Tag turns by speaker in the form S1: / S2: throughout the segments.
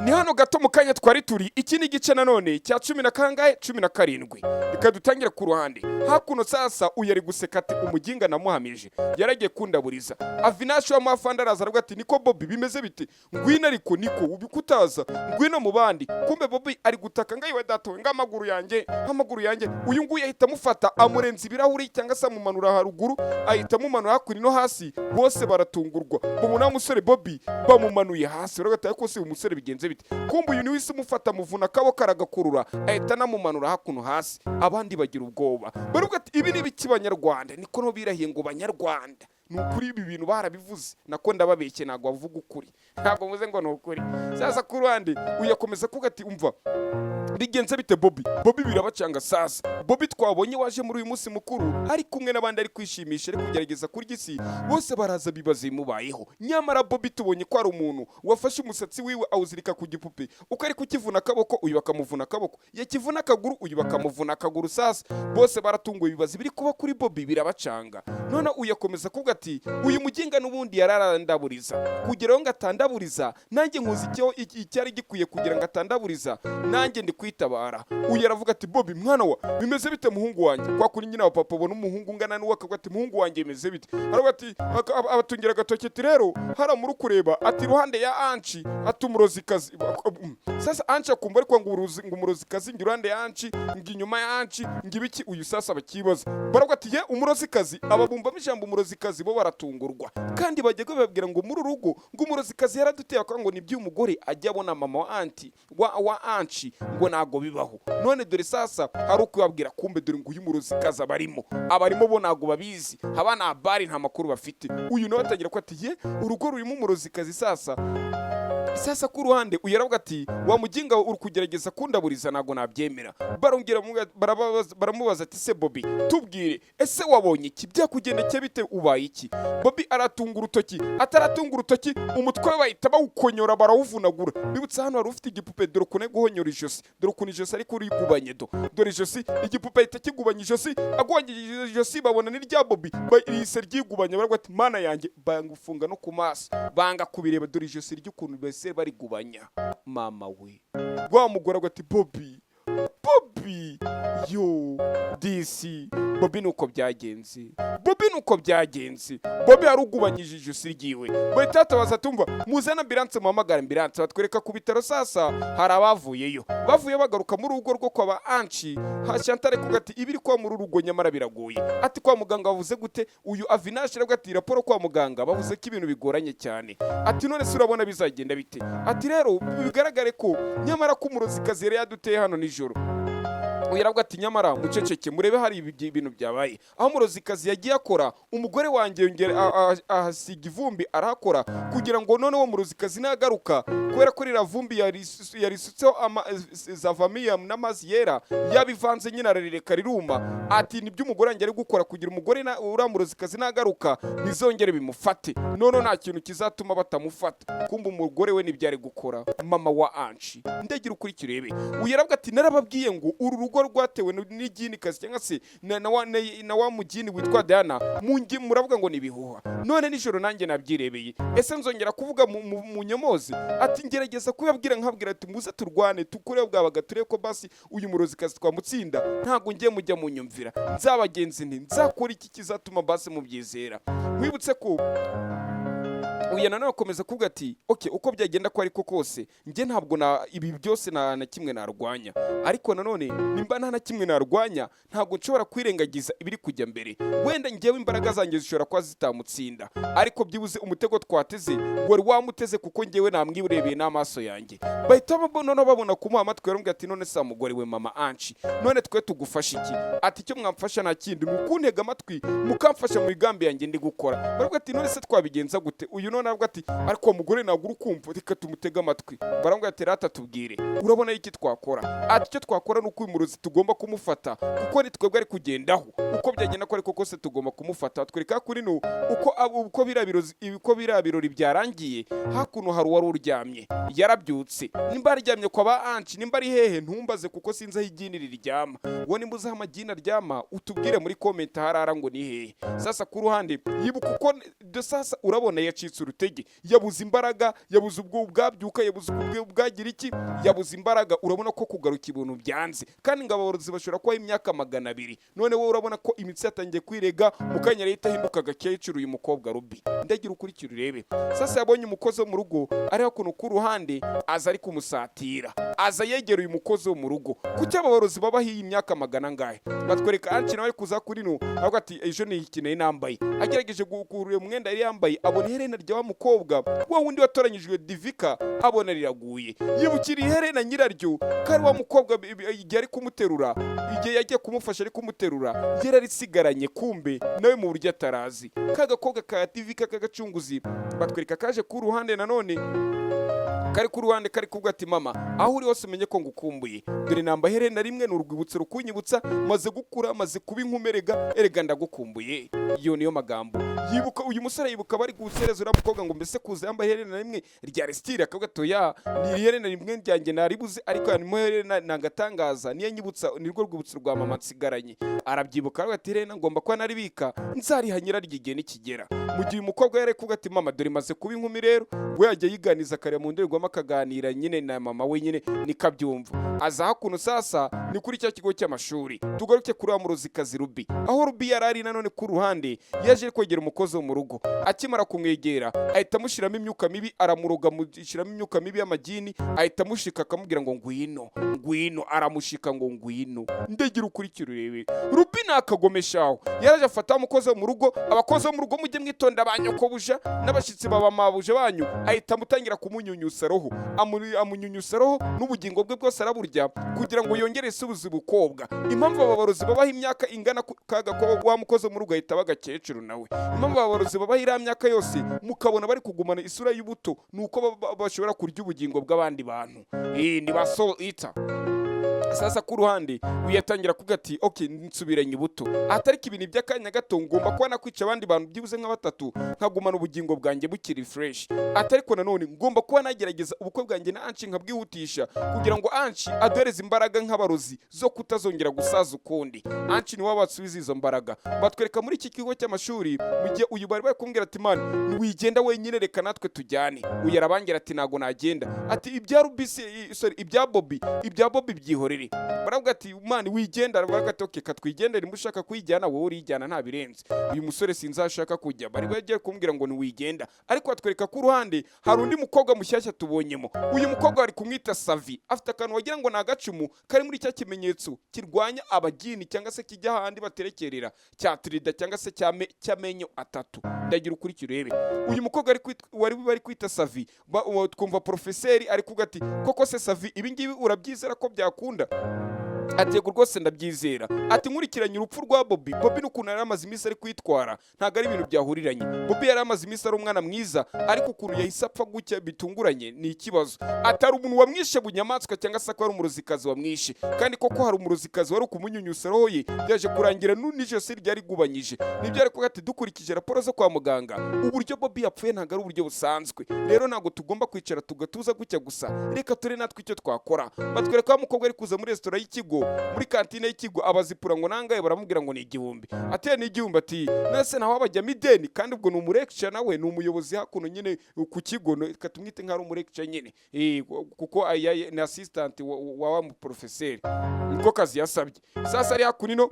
S1: ni hano gato mu kanya twari turi. Iki ni igice nanone cya 17 reka dutangire ku ruhande. Hakuno sasa uyari guseka ati umuginga namuhamije yaragiye kundaburiza. Avinasho amafanda araza aravuga ati niko Bobby bimeze bite? Ngwina ariko niko ubikutaza ngwina mu bandi. Kumbe Bobby ari gutaka ngayiwe datowe ngamaguru yanjye uyu nguyu ahita mufata amurenza ibirahuri cyangwa se amumanura haruguru ahita mumanura hakuri no hasi bose baratungurwa. Bumuna musore Bobby bamumanuye hasi baragataye ko se umusore bigenze bite. Kumbe uyu niwise mufata muvuna kabo karagakurura ahita namumanura hakuno hasi abandi bagira ubwoba. Baruvuga ati ibi ni biki Banyarwanda niko no birahiye ngo Banyarwanda nukuri ibi bintu barabivuze nako ndababeshye ntago bavuga ukuri ntago muze ngo nukuri. Sasa ku ruhande uyakomeza kuvuga ati umva bigenze bite Bobby birabacanga sasa. Bobby twabonye waje muri uyu munsi mukuru ari kumwe n'abandi ari kwishimisha ari kugerageza kurya isi bose baraza bibaza bimubayeho. Nyamara Bobby tubonye ko ari umuntu wafashe umusatsi wiwe awuzirika ku gipupe uko ari kukivuna akaboko uyu bakamuvuna akaboko yakivuna akaguru uyu bakamuvuna akaguru. Sasa bose baratunguye bibaza biri kuba kuri Bobby birabacanga. None uyakomeza kuvuga ati uyu muginga n'ubundi yararandaburiza kugeraho ngatandaburiza nanjye nkuzi icyari gikwiye kugira ngo atandaburiza nanjye ndi kwitabara. Uyu aravuga ati Bobby mwana wa bimeze bite muhungu wanjye kwa kuri nyina wa papa ubona umuhungu ungana n'uwo akavuga ati muhungu wanjye bimeze bite. Aravuga ati abatungira gatoke ati rero hara muri kureba ati ruhande ya Anshi ati umurozikazi. Sasa Anshi akumva ariko ngo umurozikazi ngi ruhande ya Anshi ngi nyuma ya Anshi ngibiki. Uyu sasa bakibaza baravuga ati ye umurozikazi ababumba ijambo umurozikazi bo baratungurwa kandi bajye bababwira ngo muri rugo ngo umurozikazi yaraduteye akanga ngo ni by'umugore ajya abona mama wa anti wa Anshi ngo nago bibaho. None dore sasa hari ukubabwira kumbe dore ngo uyu murozikazi abarimo bo nago babizi abana abari nta makuru bafite. Uyu nawe atangira ko ati ye urugo rurimo umurozikazi. Sasa ku ruhande uyaravuga ati wa muginga uri kugerageza kundaburiza nago nabyemera. Barongera baramubaza ati se Bobby tubwire ese wabonye iki byakugendekeye bite ubaye iki? Bobby aratunga urutoki ataratunga urutoki umutwe bahita bawukonyora barawuvunagura. Bibutsa hano hari ufite igipupe dore kune guhonyora ijosi dore kuni ijosi ariko urigubanye dore ijosi igipupe ahita kigubanya ijosi agwanye ijosi babona ni rya Bobby bayise ryigubanya baravuga ati mana yanjye bangufunga no ku maso banga kubireba dore ijosi ry'ukuntu bese barigubanya. Mama we wa mugora ati Bobby yo disi Bobby nuko byagenze Bobby arugubanyije ijosi ryiwe bahita batabaza tumva muzana ambulance muhamagara ambulance batwereka ku bitaro. Sasa hari abavuyeyo bavuye bagaruka muri urugo rwo kwa ba Anshi hashantare kugati ibiri kwa muri urugo nyamara biragoye ati kwa muganga bavuze gute. Uyu Avinash aravuga ati raporo kwa muganga bavuze ko ibintu bigoranye cyane ati none se urabona bizagenda bite? Ati rero bigaragare ko nyamara ko umurozikazi yari yaduteye hano nijoro. Uyaravuga ati nyamara muceceke murebe hari ibintu byabaye aho umurozikazi yagiye akora umugore wanjye yongera ahasiga ivumbi arahakora kugira ngo noneho umurozikazi nagaruka kubera ko rira vumbi yarisutseho zavamiya n'amazi yera yabivanze nyine ararireka riruma. Ati nibyo umugore wanjye ari gukora kugira umugore uramurozikazi nagaruka bizongere bimufate none nta kintu kizatuma batamufata. Kumbe umugore we nibyo ari gukora mama wa Anshi ndagira ukuri kirebe. Uyaravuga ati narababwiye ngo uru rugo rwatewe n'igini kazi cyangwa se na wa mugini witwa Diana muravuga ngo nibihuha. None nijoro nanjye nabyirebeye ese nzongera kuvuga mu nyomozi? Ati ngerageza kubabwira nkabwira ati muze turwane tukure bwabaga turebe ko basi uyu murozikazi twamutsinda ntago ngiye mujya mu nyumvira nzabagenzi nti nzakora iki kizatuma basi mubyizera. Mwibutse ko uya nanone akomeza kuvuga ati okay uko byagenda ko ariko kose nge ntabwo ibi byose na kimwe narwanya ariko nanone nimba nta na kimwe narwanya ntabwo nshobora kwirengagiza ibiri kujya mbere. Wenda ngewe imbaraga zanjye zishobora kwa zitamutsinda ariko byibuze umutego twateze wari wamuteze kuko ngewe namwiburebeye n'amaso yanjye. Bahita babona kumuha amatwi yarambwira ati none sa mugore we mama Anshi none twe tugufasha iki? Ati cyo mwamfasha nta kindi mukuntega amatwi mukamfasha mu bigambi yanjye ndi gukora. Baravuga ati none se twabigenza gute? Uyu none aravuga ati ariko mugore naguru kumva reka tumutega amatwi. Barambwira ati rata tubwire urabona iki twakora? Ati cyo twakora nuko uyu murozi tugomba kumufata kuko ni twebwe ari kugendaho uko byagenda ko ariko kose tugomba kumufata. Twereka kuri no uko bira birori byarangiye hakuno hari wari uryamye yarabyutse nimba aryamye kwa ba Anshi nimba ari hehe ntumbaze kuko sinzi aho igini riryama. Wowe nimba uzi aho amagini aryama utubwire muri comment harara ngo ni hehe. Sasa ku ruhande yibuka uko sasa urabona yacitse urutege, yabuze imbaraga, yabuze ubwo bwabyuka, yabuze ubwo bwagira iki, yabuze imbaraga. Urabona ko kugaruka ibintu byanze, kandi ngo abarozi bashobora kuba imyaka 200. none wowe urabona ko imitsi yatangiye kwirega, mukanya leta hinduka agakecuru uyu mukobwa Ruby. Ndagira ukurikira urebe. Sasa yabonye umukozi wo mu rugo ari hakuno ku ruhande, aza ari kumusatira, aza yegera uyu mukozi wo mu rugo. Kuki abarozi babaho iyi myaka 100 ngahe? Batwereka Anshi nawe kuza kuri no, avuga ati ejo ni ikintu nambaye. Agerageje gukurura umwenda yari yambaye, abona iherena rya wa mukobwa wa wundi watoranyijwe divika, abona riraguye. Yibukira iherena nyiraryo kari wa mukobwa igihe ari kumuterura, igihe yagiye kumufasha ari kumuterura, yari arisigaranye, kumbe nawe mu buryo atarazi. Kagakobwa ka divika kagacunguzi batwereka kaje ku ruhande nanone, kari ku ruhande kari kuvuga ati mama, aho uri hose umenye ko ngukumbuye, dore namba herena rimwe n'urwibutso rukunyibutsa, maze gukura, maze kuba inkumerega, erega ndagukumbuye. Iyo niyo magambo yibuka. Uyu musore yibuka bari gusereza uriya mukobwa ngo mbese kuza yambaye herena rimwe rya restire, akavuga ati ya ni herena rimwe ryanjye naribuze, ariko harimo herena nangatangaza, niyo nyibutsa, nirwo rwibutso rwa mama nsigaranye. Arabyibuka aravuga ati herena ngomba kuba naribika, nzariha nyiraryo igihe nikigera. Mu gihe umukobwa yari kuvuga ati mama, dore maze kuba inkumi rero, we yajya yiganiza kare mu ndorerwamo akaganira nyine na mama we, nyine nikabyumva. Aza hakuno sasa ni kuri cya kigo cy'amashuri. Tugaruke kuri wa murozikazi Ruby, aho Ruby yarari nanone ku ruhande, yaje kwegera umukozi wo mu rugo. Akimara kumwegera ahita amushyiramo imyuka mibi, aramuroga, amushyiramo imyuka mibi y'amagini, ahita amushika akamubwira ngo ngwino ngwino, aramushika ngo ngwino. Ndagira ukurikira urebe. Ruby nakagomeshaho yaraje afata umukozi wo mu rugo. Abakozi bo mu rugo mujye mwitonda banyokobuja n'abashitsi baba mabuje banyu, ahita amutangira kumunyunyusa roho, amunyunyusa roho n'ubugingo bwe bwose araburya, kugira ngo yongere isubize ubukobwa. Impamvu abarozi babaho imyaka ingana kaga ko wa mukozi wo mu rugo ahita bagakecuru nawe. Impamvu abarozi babaho iriya myaka yose mukabona bari kugumana isura y'ubuto, nuko bashobora kurya ubugingo bw'abandi bantu. Ni ba soul eater. Sasa ku ruhande uyatangira kuvuga ati okay, nsubiranye ubuto, atariko ibintu by'akanya gato ngomba kuba nakwica abandi bantu byibuze nka 3, nkagumana ubugingo bwanjye bukiri fresh. Atariko nanone ngomba kuba nagerageza ubukwe bwanjye na Anshi nkabwihutisha, kugira ngo Anshi aduhereze imbaraga nk'abarozi zo kutazongera gusaza ukundi. Anshi ni wabasubiza izo mbaraga. Batwereka muri iki kigo cy'amashuri, mu gihe uyu bari bari kumbwira ati man, wigenda wenyine, reka natwe tujyane. Uyu arabangira ati nago nagenda, ati ibya Ruby, sorry, ibya Bobby byihorere. Baravuga ati man wigenda, baravuga ati okay, katwigendere, mushaka kwijyana wowe urijyana nta birenze. Uyu musore sinzashaka kujya, bari bagiye kumbwira ngo ni wigenda. Ariko atwereka ku ruhande hari undi mukobwa mushyashya tubonyemo. Uyu mukobwa ari kumwita Savi, afite akantu wagira ngo nagacumu kari muri cya kimenyetso kirwanya abagini, cyangwa se kijya handi baterekerera, cya trida cyangwa se cyamenyo 3. Ndagira ukurikira urebe. Uyu mukobwa wari bari kwita Savi, twumva profeseri ari kuvuga ati koko se Savi, ibi ngibi urabyizera ko byakunda? Ati yego rwose ndabyizera. Ati nkurikiranye urupfu rwa Bobby n'ukuntu yari amaze iminsi ari kwitwara, ntago ari ibintu byahuriranye. Bobby yari amaze iminsi ari umwana mwiza, ariko ukuntu yahise apfa gutya bitunguranye ni ikibazo. Atari umuntu wamwishe bunyamaswa, cyangwa se ko ari umurozikazi wamwishe, kandi koko hari umurozikazi wari kumunyunyusa roho ye, byaje kurangira n'ijosi ryari gubanyije. Nibyo ariko ati dukurikije raporo zo kwa muganga, uburyo Bobby yapfuye ntago ari uburyo busanzwe. Rero ntago tugomba kwicara tugatuza gutya gusa, reka ture natwe icyo twakora. Batwereka umukobwa ari kuza muri restaurant y'ikigo, muri kantine y'ikigo, abazipura ngo nangaye, baramubwira ngo ni 1000. Ati ni 1000, ati nase naho abajya mideni, kandi ubwo ni umurekisha nawe ni umuyobozi hakuno nyine ku kigo, katumwite nk'ari umurekisha nyine, kuko ni assistant wa mu professeur, niko kazi yasabye. Sasa ari hakuno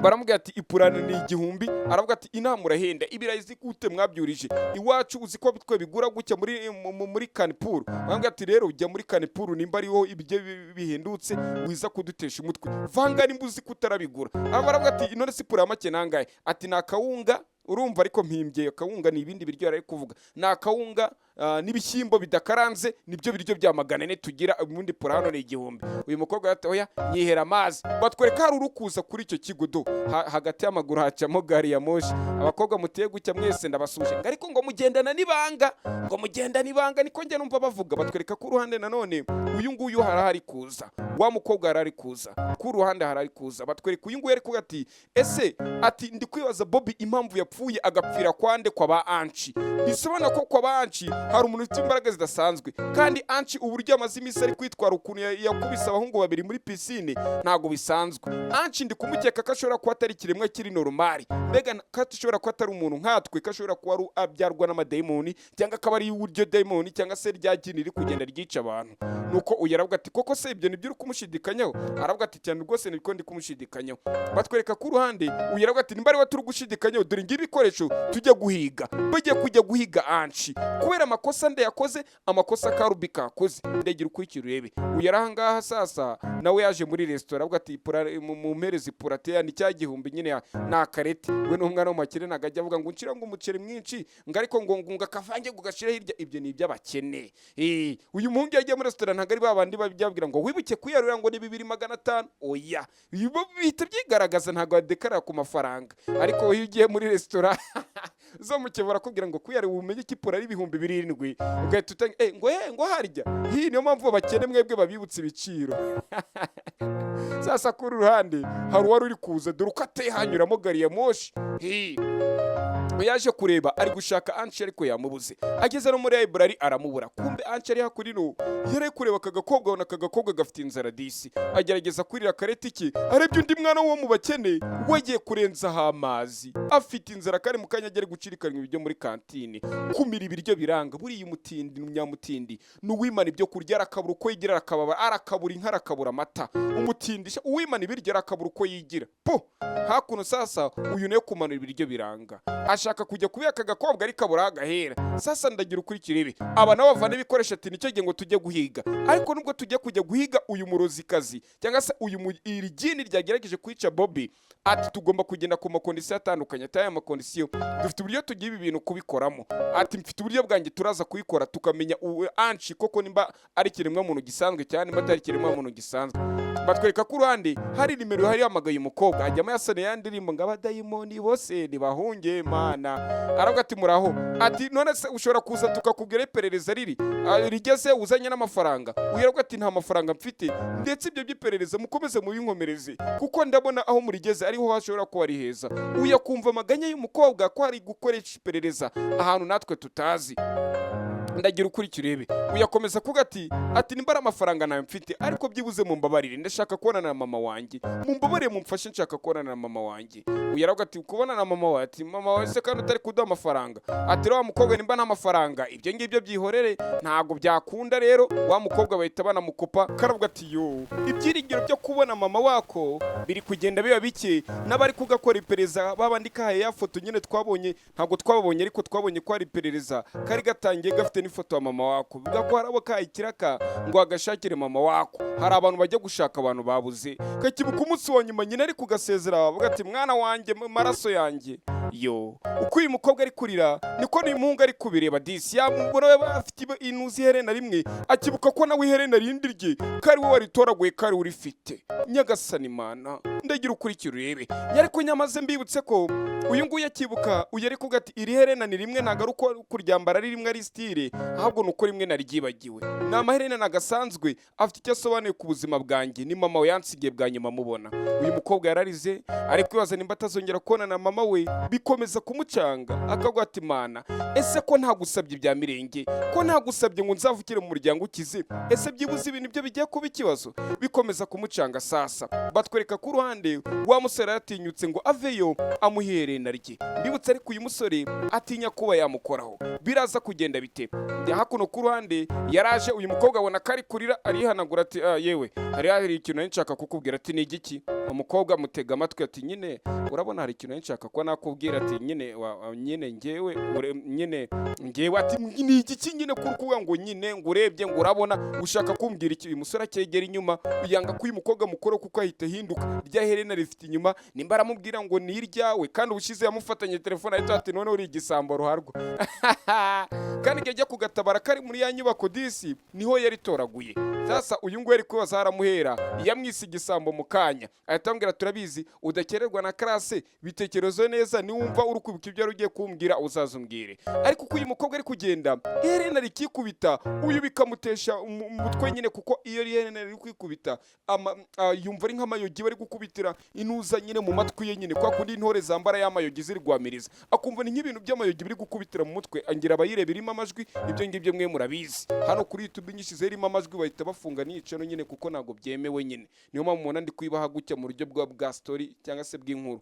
S1: baramubwira ati ipurana ni 1000. Aravuga ati inama urahenda, ibirayi gute mwabyurije iwacu, uzi ko bitwe bigura gutya muri kanipuru. Baramubwira ati rero ujya muri kanipuru, nimba ariho ibyo bihindutse wiza kudutesha umutwe, vanga nimbuzi kutarabigura. Baravuga ati none sipura make nangaye? Ati nakawunga, urumva ariko mpimbye akawunga ni ibindi biryo ari kuvuga, nakawunga n'ibishyimbo bidakaranze, nibyo biryo bya 400 tugira, ubundi pura hano ni 1000. Uyu mukobwa ati oya nyihera amazi. Batwereka hari urukuza kuri icyo kigo do, hagati y'amaguru hacamo gari ya moshi. Abakobwa muteye gutya mwese ndabasuje, ariko ngo mugendana nibanga, ngo mugenda nibanga, niko njye numva bavuga. Batwereka ku ruhande nanone uyu nguyu harahari kuza, wa mukobwa harahari kuza ku ruhande, harahari kuza. Batwereka uyu nguyu ari kuvuga ati ese, ati ndi kwibaza Bobby impamvu yapfuye agapfira kwande kwa ba Anshi. Bisobanura ko kwa ba Anshi hari umuntu ufite imbaraga zidasanzwe. Kandi Anshi uburyo amaze iminsi ari kwitwara ukuntu yakubise abahungu babiri muri pisine ntago bisanzwe. Anshi ndi kumukeka ko ashobora kuba atari kiremwa kiri normali, mbega ko ashobora kuba atari umuntu nkatwe, ko ashobora kuba ari abyarwa n'amadayimoni cyangwa akaba ari uburyo dayimoni cyangwa se rya jini riri kugenda ryica abantu. Nuko uyu aravuga ati koko se ibyo nibyo uri kumushidikanyaho? Aravuga ati cyane rwose niko ndi kumushidikanyaho. Batwereka ku ruhande uyu aravuga ati nimba ari we turi gushidikanyaho, dore ngibi ibikoresho tujya guhiga. Bagiye kujya guhiga Anshi kubera amakosa nde yakoze, amakosa Karubi kakoze. Ndegera ukurikira urebe. Uyu arahangaha sasa nawe yaje muri restaurant aravuga ati mu mperezi purateya ni cya gihumbi nyine na karete. We n'umwana w'umakire nagajya avuga ngo nshira ngo umuceri mwinshi ngo ariko ngo akavange gugashira hirya. Ibyo ni iby'abakene. Uyu muhungu yagiye muri restaurant ntago ari babandi babyabwira ngo wibuke kuyarura ngo ni 2,500. Oya, ibo bihita byigaragaza ntago adekarara ku mafaranga. Ariko uyu ugiye muri restaurant zo mukebura kubwira ngo kuyarura umenye kipura ari 7,000 ugahita utanga ngo harya. Niyo mpamvu abakene mwebwe babibutse ibiciro. Sasa kuri ruhande hari wari uri kuza dore uko ateye hanyuramo gari ya moshi. Yaje kureba ari gushaka Anshi ariko yamubuze. Ageze no muri library aramubura. Kumbe Anshi ari hakuri no yari kureba akagakobwa, abona akagakobwa gafite inzara disi. Agerageza kurira kareti iki, arebye undi mwana wo mu bakene wagiye kurenza amazi, afite inzara kandi mukanya agere gucirikana ibyo muri kantine. Kumira ibiryo biranga. Buri umutindi n'umunyamutindi n'uwimana ibyo kurya arakabura uko yigira, arakababa arakabura inka, arakabura amata. Umutindisha uwimana ibiryo arakabura uko yigira. Hakuno sasa uyu nayo kumanura ibiryo biranga. Ashaka kujya kubika agakobwa ari kabura agahera. Sasa ndagira ukurikira ibi. Aba nabo bavana ibikoresho ati nicyo gihe ngo tujye guhiga. Ariko nubwo tujya kujya guhiga uyu murozikazi cyangwa se uyu irigini ryagerageje kwica Bobby, ati tugomba kugenda ku makondisiyo atandukanye. Ati aya makondisiyo dufite uburyo tugiye ibi bintu kubikoramo. Ati mfite uburyo bwanjye turaza kubikora tukamenya Anshi koko nimba ari kiremwa muntu gisanzwe cyane nimba atari kiremwa muntu gisanzwe. Batwereka ku ruhande hari nimero hari amagaye umukobwa ajyamo yasane yandirimbo ngo abadayimoni bose nibahunge mana. Aravuga ati muraho. Ati none se ushobora kuza tukakubwira iperereza rigeze uzanye n'amafaranga. Uyaravuga ati nta mafaranga mfite, ndetse ibyo by'iperereza mukomeze mubinkomereze kuko ndabona aho murigeze ariho hashobora kuba ari heza. Uyakumva amaganya y'umukobwa ko ari gukoresha iperereza ahantu natwe tutazi. Ndagira ukurikira urebe. Uyakomeza kuga ati nimba amafaranga nayo mfite ariko byibuze mu mbabarire ndashaka kubonana na mama wanjye. Mu mbabarire mumfashe nshaka kubonana na mama wanjye. Uyaravuga ati kubonana na mama wawe. Ati mama wawe se kandi utari kuduha amafaranga. Ati wa mukobwa nimba nta mafaranga ibyo ngibyo byihorere ntago byakunda. Rero wa mukobwa bahita banamukopa. Karavuga ati yo ibyiringiro byo kubona mama wako biri kugenda biba bike. N'abari kugakora iperereza babandika haya foto nyine twabonye ntago twabonye ariko twabonye ko ari iperereza kari gatangiye gafite n'ifoto ya mama wako. Bivuga ko harabo kayikiraka ngo agashakire mama wako. Hari abantu bajya gushaka abantu babuze. Kakibuka umunsi wa nyuma nyine ari kugasezera bavuga ati mwana wanjye maraso yanjye. Yo uko uyu mukobwa ari kurira niko n'uyu muhungu ari kubireba disi. Yamubona afite inuzi iherena rimwe akibuka ko nawe iherena rindi rye kari we waritoraguye kari urifite. Nyagasani mana ndagira ukurikira urebe. Yariko nyamaze mbibutse ko uyu nguyu akibuka uyu ari kuvuga ati iri herena ni rimwe ntago ari uko kuryambara ari rimwe ari style ahubwo nuko rimwe naryibagiwe. Ni amaherena nagasanzwe afite icyo asobanuye ku buzima bwanjye. Ni mama we yansigiye bwa nyuma mubona. Uyu mukobwa yararize ari kwibaza nimba atazongera kubona na mama we. Bikomeza kumucanga akavuga ati mana ese ko ntagusabye bya mirenge, ko ntagusabye ngo nzavukire mu muryango ukize, ese byibuze ibintu byo bigiye kuba ikibazo. Bikomeza kumucanga sasa. Batwereka ku ruhande wa musore yatinyutse ngo aveyo amuherena rye. Mbibutse ariko uyu musore atinya kuba yamukoraho. Biraza kugenda bite. Hakuno ku ruhande yaraje uyu mukobwa abona kari kurira arihanagura ati yewe hari ikintu nshaka kukubwira. Ati ni igiki? Umukobwa mutega amatwi ati nyine urabona hari ikintu nshaka ko nakubwira. Ati nyine ngewe ati ni igiki nyine kurukuvuga ngo nyine ngo urebye ngo urabona ushaka kumbwira iki? Uyu musore akegera inyuma uyanga ko uyu mukobwa mukoro kuko ahita hinduka rya herena rifite inyuma. Nimba aramubwira ngo ni iryawe kandi ubushize yamufatanye telefone ahita ati none uri igisambo ruharwa. Kandi kajya kugatabara kari muri ya nyubako disi niho yaritoraguye. Sasa uyu nguyu ari kwibaza haramuhera yamwise igisambo mu kanya. Ahita ambwira turabizi udakererwa na classe bitekerezo neza ni niwumva uri kwibuka ibyo ugiye kumbwira uzazumbwire. Ariko uko uyu mukobwa ari kugenda iherena rikikubita uyu bikamutesha umutwe nyine, kuko iyo iherena riri kwikubita yumva ari nk'amayogi bari gukubitira inuza nyine mu matwi ye nyine, kwa kundi intore zambara y'amayogi ziri guhamiriza, akumva ni nk'ibintu by'amayogi biri gukubitira mu mutwe. Angira abayireba irimo amajwi, ibyo ngibyo mwe murabizi. Hano kuri YouTube nyishyize irimo amajwi bahita bafunga n'iyicano nyine, kuko ntabwo byemewe nyine. Niyo mpamvu mubona ndi kuyibaha gutya mu buryo bwa story cyangwa se bw'inkuru.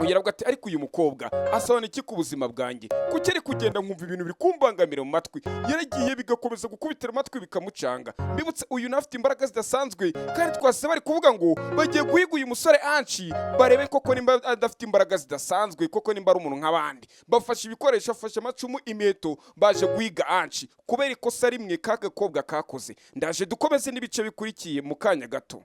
S1: Uyaravuga ati ariko uyu mukobwa asobanura iki ku buzima bwanjye, kuko ari kugenda nkumva ibintu biri kumbangamira mu matwi, yaragiye bigakomeza gukubitira amatwi bikamucanga. Mbibutse uyu nawe afite imbaraga zidasanzwe, kandi twase bari kuvuga ngo bagiye guhiga uyu musore Anshi barebe koko nimba adafite imbaraga zidasanzwe, koko nimba ari umuntu nk'abandi. Bafashe ibikoresho, afashe amacumu, imiheto, baje guhiga Anshi kubera ikosa rimwe k'agakobwa kakoze. Ndaje dukomeze n'ibice bikurikiye mu kanya gato.